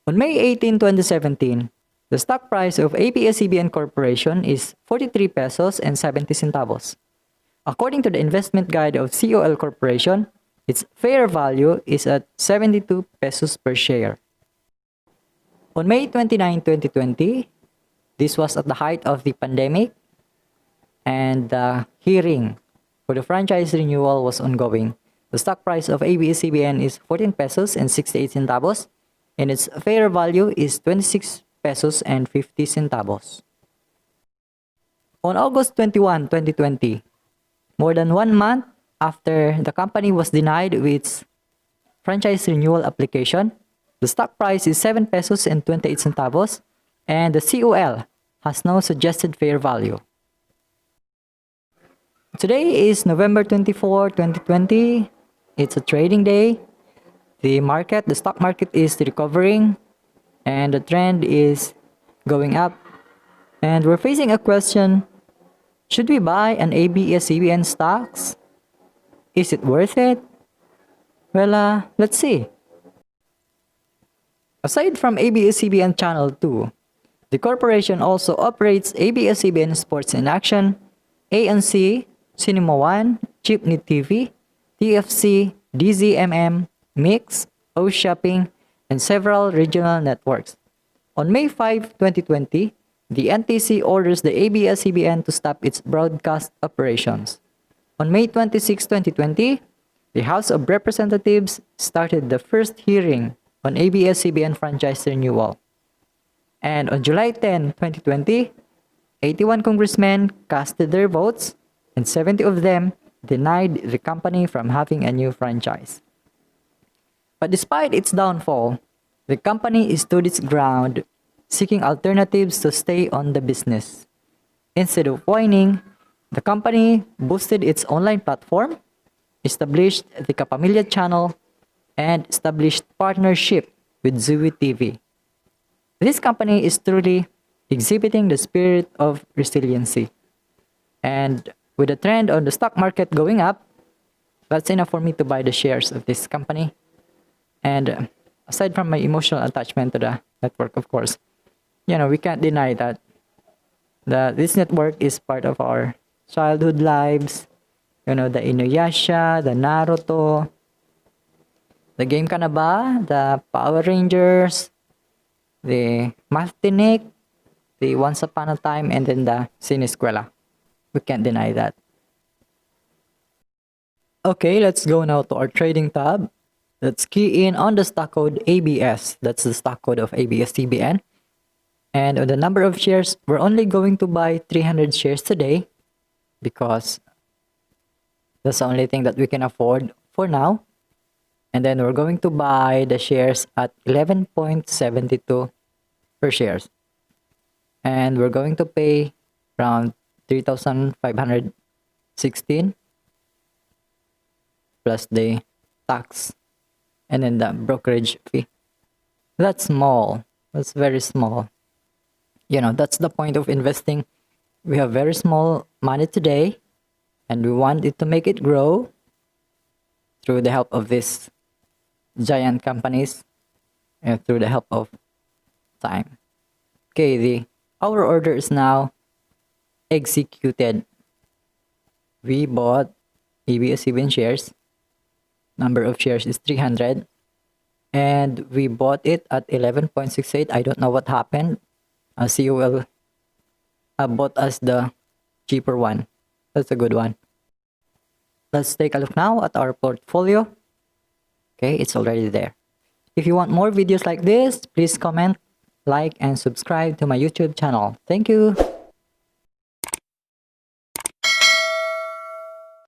On May 18, 2017, the stock price of ABS-CBN Corporation is 43 pesos and 70 centavos. According to the investment guide of COL Corporation, its fair value is at 72 pesos per share. On May 29, 2020, this was at the height of the pandemic, and the hearing for the franchise renewal was ongoing. The stock price of ABS-CBN is 14 pesos and 68 centavos, and its fair value is 26 pesos and 50 centavos. On August 21, 2020, more than 1 month after the company was denied with its franchise renewal application, the stock price is 7 pesos and 28 centavos, and the COL has no suggested fair value. Today is November 24, 2020. It's a trading day. The stock market is recovering, and the trend is going up. And we're facing a question: should we buy an ABS-CBN stocks? Is it worth it? Well, let's see. Aside from ABS-CBN Channel 2, the corporation also operates ABS-CBN Sports in Action, ANC, Cinema One, Jeepney TV, TFC, DZMM, Mix, O Shopping, and several regional networks. On May 5, 2020, the NTC orders the ABS-CBN to stop its broadcast operations. On May 26, 2020, the House of Representatives started the first hearing on ABS-CBN franchise renewal. And on July 10, 2020, 81 congressmen casted their votes, and 70 of them denied the company from having a new franchise. But despite its downfall, the company stood its ground, seeking alternatives to stay on the business. Instead of whining, the company boosted its online platform, established the Kapamilya channel, and established partnership with Zooey TV. This company is truly exhibiting the spirit of resiliency. And with the trend on the stock market going up, that's enough for me to buy the shares of this company. And aside from my emotional attachment to the network, of course, we can't deny that this network is part of our childhood lives. The Inuyasha, the Naruto, the Game Ka Na Ba, the Power Rangers, the Mathtinik, the Once Upon a Time, and then the Sineskwela. We can't deny that. Okay, let's go now to our trading tab. Let's key in on the stock code ABS. That's the stock code of ABS-CBN. And on the number of shares, we're only going to buy 300 shares today because that's the only thing that we can afford for now. And then we're going to buy the shares at 11.72 per shares. And we're going to pay around 3,516 plus the tax and then the brokerage fee. That's small. That's very small. That's the point of investing. We have very small money today, and we want it to make it grow through the help of these giant companies and through the help of time. Okay, our order is now executed. We bought ABS-CBN shares. Number of shares is 300. And we bought it at 11.68. I don't know what happened. COL bought us the cheaper one. That's a good one. Let's take a look now at our portfolio. Okay, it's already there. If you want more videos like this, please comment, like, and subscribe to my YouTube channel. Thank you.